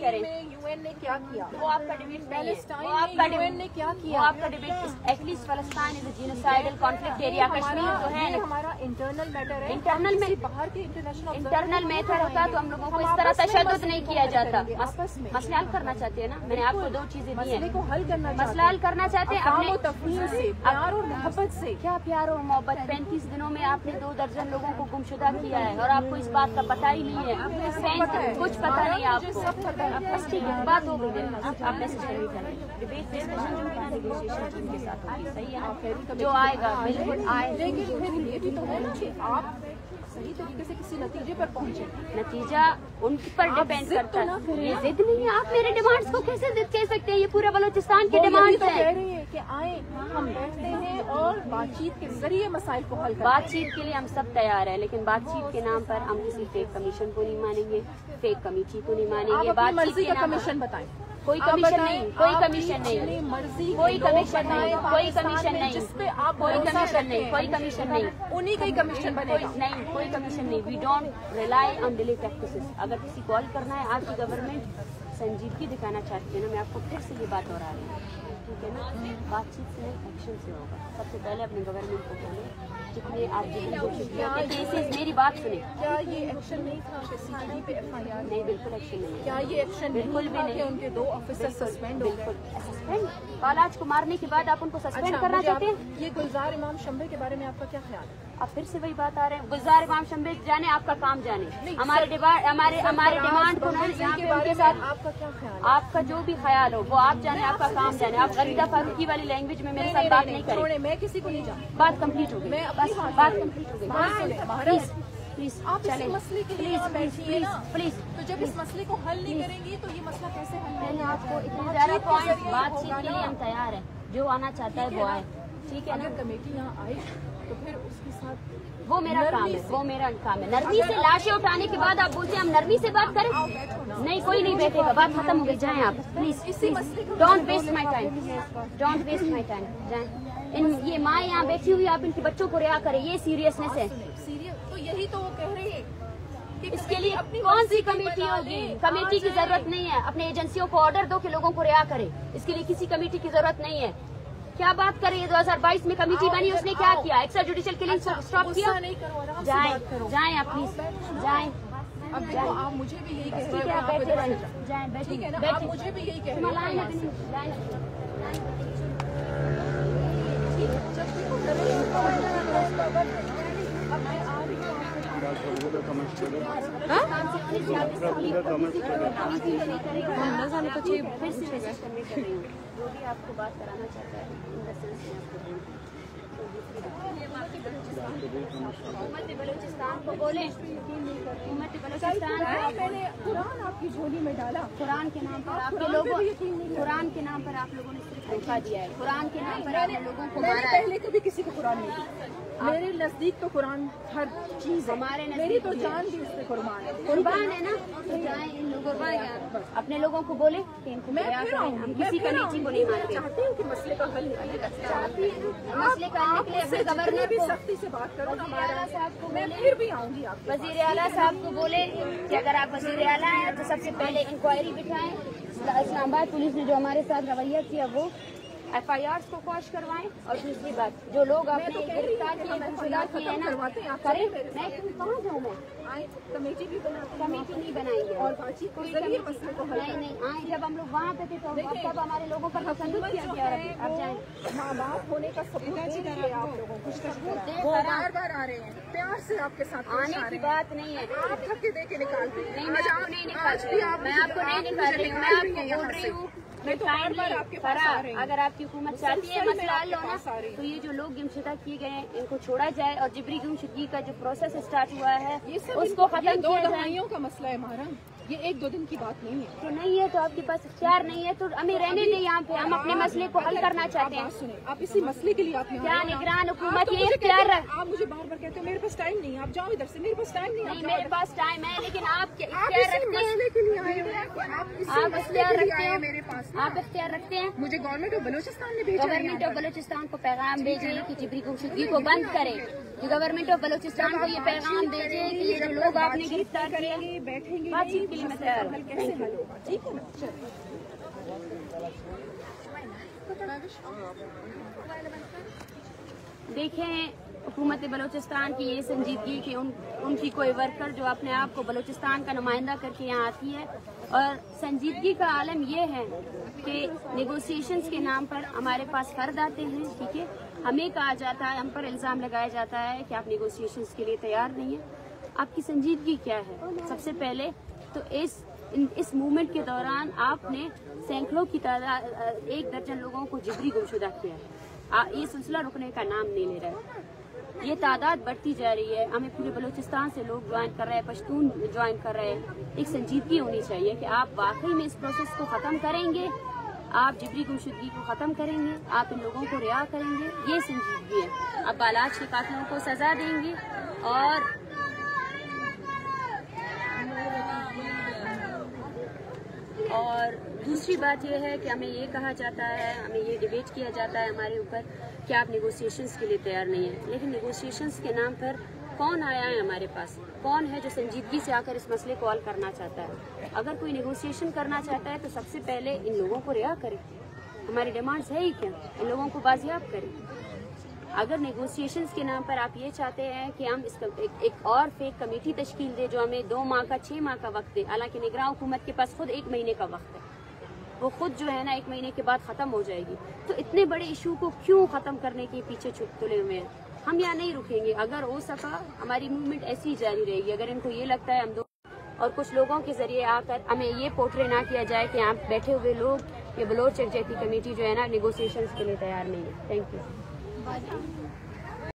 करें। यूएन ने क्या किया? वो आपका डिबेट नहीं है, वो आपका यूएन ने क्या किया? वो आपका डिबेट। एटलीस्ट फलस्तीन is a genocidal conflict area, Kashmir तो है, हमारा इंटरनल मैटर है। इंटरनल में बाहर के इंटरनल मैटर होता तो हम लोगों को इस तरह तशद्दुद नहीं किया जाता। मसला हल करना चाहते हैं ना, मैंने आपको 2 चीजें दी है, मसला हल करना चाहते हैं अपने तफहीम से, प्यार और मोहब्बत से। क्या प्यार और मोहब्बत? 35 दिनों में आपने 2 दर्जन लोगों को गुमशुदा किया है और आपको इस बात का पता ही नहीं है, कुछ पता नहीं आपको। बस ठीक है, बात हो गई, आप मैसेज करें, डिबेट डिस्कशन जो होगा नेगोशिएशन टीम के साथ होगी, सही है ना? जो आएगा बिल्कुल आए, लेकिन फिर ये भी तो है ना कि आप सही तरीके से किसी नतीजे पर पहुंचे। नतीजा उन पर डिपेंड करता है। ये जिद नहीं है, आप मेरे डिमांड्स को कैसे जिद कह सकते हैं? ये पूरे बलोचिस्तान की डिमांड्स है। कह रही है कि आए हम बैठते हैं और बातचीत के जरिए मसाइल को हल करते हैं। बातचीत के लिए हम सब तैयार हैं, लेकिन बातचीत के नाम पर हम किसी फेक कमीशन को नहीं मानेंगे, फेक कमेटी को नहीं मानेंगे। बातचीत का कमीशन बताएं। कोई कमीशन नहीं, कोई कमीशन नहीं, मर्जी कोई कमीशन नहीं, कोई कमीशन नहीं, जिसपे आप कोई कमीशन नहीं, कोई कमीशन नहीं, उन्हीं का ही कमीशन बनेगा। नहीं, कोई कमीशन नहीं। We don't rely on delay practices. अगर किसी कॉल करना है, आपकी गवर्नमेंट संजीदगी दिखाना चाहती है ना, मैं आपको फिर से ये बात दोहरा रही हूँ, ठीक है ना? बातचीत से नहीं, एक्शन से होगा। सबसे पहले अपनी गवर्नमेंट को बोले जितने आप केसेस, मेरी बात सुने। क्या ये एक्शन नहीं था कि सीआईडी पे एफआईआर? नहीं, बिल्कुल एक्शन नहीं। क्या ये एक्शन बिल्कुल भी नहीं? उनके 2 ऑफिसर सस्पेंड हो गए? सस्पेंड? बालाज को मारने के बाद आप उनको सस्पेंड करना चाहते हैं? ये गुलजार इमाम शंबे के बारे में आपका क्या ख्याल है? अब फिर से वही बात आ रहे हैं। गुलजार इमाम शंबे जाने, आपका काम जाने, हमारे डिमांड को यहाँ पे उनके साथ आपका क्या ख्याल? आपका जो भी ख्याल हो वो आप जाने, आपका काम जाने। आप गरीदा फारूकी वाली लैंग्वेज में मेरे साथ बात नहीं करें। मैं किसी को नहीं जानती। बात कंप्लीट हो गई, बस बात कंप्लीट हो गई। प्लीज आप इस मसले के लिए बैठिए ना प्लीज। तो जब इस मसले को हल नहीं करेंगी तो ये मसला कैसे हल मैंने आपको इतने ज्यादा पॉइंट, बातचीत के लिए हम तैयार हैं, जो आना चाहता है वो आए, ठीक है ना? अगर कमेटी यहाँ आए तो फिर उसके साथ वो मेरा काम है, वो मेरा काम है। नरमी से लाशें उठाने के बाद आप बोलते हैं हम नरमी से बात करें? नहीं, कोई नहीं बैठेगा, बात खत्म हो गई, जाएं आप please. Don't waste my time, don't waste my time, जाएं। ये माँ यहाँ बैठी हुई, आप इनके बच्चों को रिहा करें, ये सीरियसनेस है। तो यही तो वो कह रहे हैं कि इसके लिए कौन सी कमेटी होगी? कमेटी की जरूरत नहीं है। अपने एजेंसियों को ऑर्डर दो कि लोगों को रिहा करें, इसके लिए किसी कमेटी की जरूरत नहीं है। क्या बात कर रही है? 2022 में कमेटी बनी, उसने क्या किया? एक्स्ट्रा जुडिशियल किलिंग स्टॉप किया? जाएं आप प्लीज, जाएं। अब जाओ, आप मुझे भी यही कह रहे हैं, बैठे रहें, जाएं, बैठे, ठीक है ना? आप मुझे भी यही कह रहे हैं। जो भी आपको बात कराना चाहता है हुकूमत बलूचिस्तान को बोले, हुकूमत बलूचिस्तान मैंने कुरान आपकी झोली में डाला। कुरान के नाम पर आपके लोगों, कुरान के नाम पर आप लोगों ने सिर्फ धोखा दिया है। कुरान के नाम पर आपने लोगों को मारा है। पहले कभी किसी को कुरान नहीं दिया। मेरे नजदीक तो कुरान हर चीज है, हमारे मेरी तो जान भी उससे कुर्बान है। कुर्बान है ना, तो जाएं इन लोगों को, अपने लोगों को बोले कि इनको हम किसी कमेटी को नहीं मानते। चाहती हूँ कि मसले का हल चाहती है, मसले का हल के लिए गवर्नर भी सख्ती से बात करो। वज़ीर आला साहब को मैं फिर भी आऊंगी। आप वज़ीर आला साहब को बोले कि अगर आप वज़ीर आला हैं तो सबसे पहले इंक्वायरी बिठाएं। इस्लामाबाद पुलिस ने जो हमारे साथ रवैया किया वो FIRs को क्वॉश करवाएं। और दूसरी बात, जो लोग आपने गिरफ्तार किए, गुमशुदा किए हैं ना, करें। मैं कहाँ जाऊँ? मैं कमेटी भी बनाते, कमेटी नहीं बनाएंगे और बातचीत कोई मसले को हल नहीं आए। जब हम लोग वहाँ पे थे तो तब हमारे लोगों का तशद्दुद किया गया। अब जाएं, माँ बाप होने का सबूत दीजिए आप लोगों को। बार आ रहे हैं, प्यार से आपके साथ आने की बात नहीं है। आप धक्के दे के निकालते हैं। नहीं, मैं आपको नहीं निकाल रही हूँ, मैं आपको नहीं निकाल रही हूँ, मैं आपको बोल रही हूँ मैं तो बार आपके पास आ रही हूँ। अगर आपकी हुकूमत चाहती है मसला हल होना, तो ये जो लोग गुमशुदा किए गए हैं इनको छोड़ा जाए और जिबरी गुमशुदगी का जो प्रोसेस स्टार्ट हुआ है उसको खत्म किया जाए। 2 दहाइयों का मसला है हमारा, ये 1-2 दिन की बात नहीं है। तो नहीं है तो आपके पास इख्तियार नहीं है तो हमें रहने दें यहाँ पे। हम अपने मसले को हल करना चाहते हैं। सुने, आप इसी मसले के लिए आप क्या निगरान हुकूमत ये इख्तियार है? आप मुझे बार-बार कहते हो मेरे पास टाइम नहीं है, आप जाओ इधर से। मेरे पास टाइम नहीं, मेरे पास टाइम है, लेकिन आप इख्तियार रखते हैं के लिए आए हो। आप इख्तियार रखते हैं मेरे पास। आप इख्तियार रखते हैं? मुझे गवर्नमेंट ऑफ बलूचिस्तान ने भेजा है। गवर्नमेंट ऑफ बलूचिस्तान को पैगाम भेजे कि जिब्री गुमशुदगी को बंद करे। कि गवर्नमेंट ऑफ बलूचिस्तान को ये पैगाम भेजे कि ये जो लोग आपने गिरफ्तार किए, बैठेंगे बातचीत के लिए मैं तैयार हूँ। ठीक है ना। देखें, हुकूमत बलूचिस्तान की ये संजीदगी कि उनकी कोई वर्कर जो अपने आप को बलूचिस्तान का नुमाइंदा करके यहाँ आती है, और संजीदगी का आलम ये है कि नेगोशिएशंस के नाम पर हमारे पास फर्द आते हैं, ठीक है, हमें कहा जाता है, हम पर इल्ज़ाम लगाया जाता है कि आप नेगोशिएशंस के लिए तैयार नहीं है। आपकी संजीदगी क्या है? सबसे पहले तो इस मूवमेंट के दौरान आपने सैकड़ों की तादाद, 1 दर्जन लोगों को जिब्री गुमशुदा किया है। ये सिलसिला रुकने का नाम नहीं ले रहा है। ये तादाद बढ़ती जा रही है। हमें पूरे बलूचिस्तान से लोग ज्वाइन कर रहे हैं, पश्तून ज्वाइन कर रहे हैं। एक संजीदगी होनी चाहिए कि आप वाकई में इस प्रोसेस को ख़त्म करेंगे, आप जिब्री गुमशुदगी को ख़त्म करेंगे, आप इन लोगों को रिहा करेंगे। ये संजीदगी है। आप बालाज के कातिलों को सजा देंगे। और दूसरी बात यह है कि हमें ये कहा जाता है, हमें ये डिबेट किया जाता है हमारे ऊपर कि आप नेगोशिएशंस के लिए तैयार नहीं हैं। लेकिन नेगोशिएशंस के नाम पर कौन आया है हमारे पास? कौन है जो संजीदगी से आकर इस मसले को हल करना चाहता है? अगर कोई नेगोशिएशन करना चाहता है तो सबसे पहले इन लोगों को रिहा करें। हमारी डिमांड्स है ही क्या? इन लोगों को बाजियाब करें। अगर नेगोशिएशंस के नाम पर आप ये चाहते हैं कि हम इसका एक और फेक कमेटी तश्कील दे जो हमें 2 माह का 6 माह का वक्त दे, हालांकि निगरान हुकूमत के पास खुद 1 महीने का वक्त है, वो खुद जो है ना 1 महीने के बाद ख़त्म हो जाएगी। तो इतने बड़े इशू को क्यों ख़त्म करने के पीछे तुले हुए हैं? हम यहाँ नहीं रुकेंगे। अगर हो सका हमारी मूवमेंट ऐसी ही जारी रहेगी। अगर इनको ये लगता है हम दो और कुछ लोगों के जरिए आकर हमें ये पोर्ट्रे ना किया जाए कि यहाँ बैठे हुए लोग, ये बलोच यकजहती कमेटी जो है ना नेगोशिएशंस के लिए तैयार नहीं है। Thank you.